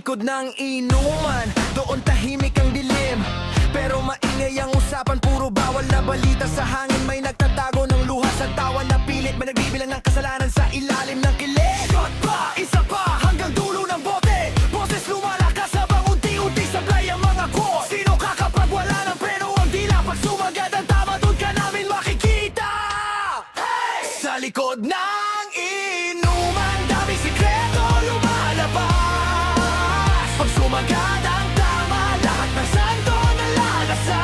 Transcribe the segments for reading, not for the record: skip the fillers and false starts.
likod ng inuman, doon tahimik ang dilim. Pero maingay ang usapan, puro bawal na balita sa hangin. May nagtatago ng luha sa tawa na pilit. May nagbibilang ng kasalanan sa ilalim ng kilig. Shot pa, isa pa, hanggang dulo ng bote. Boses lumalakas habang unti-unti sablay ang mga quote. Sino ka kapag wala ng preno ang dila? Pag sumagad ang tama, doon ka namin makikita. Hey! Sa likod ng inuman, daming sikreto lumalabas. Pag sumagad ang tama, lahat ng santo nalalasa.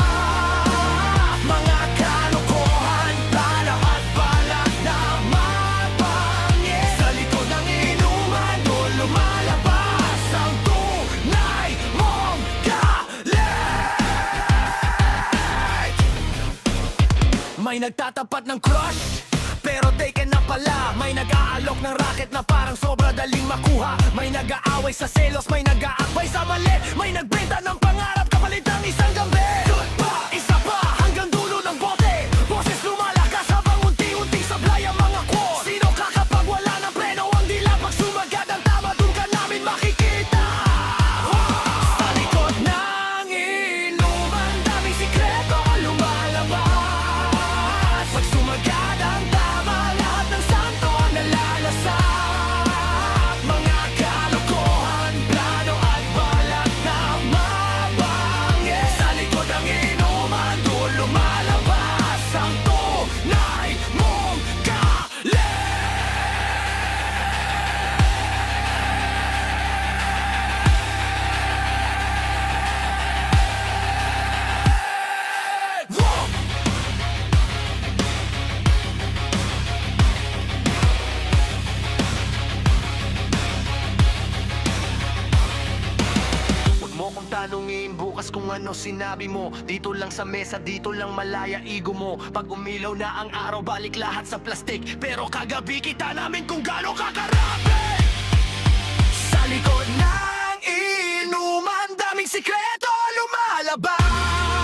Mga kalokohan, plano at balak na mapangit. Sa likod ng inuman, doon lumalabas ang tunay mong galit. May nagtatapat ng crush, pero taken na pala. May nag-aalok ng racket na parang sobra daling makuha. May nag-aaway sa selos, may nag-aakbay sa mali. May nagbenta ng pangarap kapalit ng isang gabi. Doon pa, isa pa, hanggang dulo ng bote. Boses lumalakas habang unti-unti sablay ang mga quote. Sino ka kapag wala ng preno ang dila? Pag sumagad ang tama, doon ka namin makikita. Sa likod ng inuman, daming sikreto lumalabas. Pag sumagad ang tama, lahat ng santo nalalasa. Mga kalokohan, plano at balak na mabangis. Sa likod ng inuman, doon lumalabas ang tunay mong galit. Whoa! Huwag mo kong tanungin bukas kung ano sinabi mo. Dito lang sa mesa, dito lang malaya ego mo. Pag umilaw na ang araw, balik lahat sa plastik. Pero kagabi kita namin kung gaano kakarami. Sa likod ng inuman, daming sikreto lumalabas.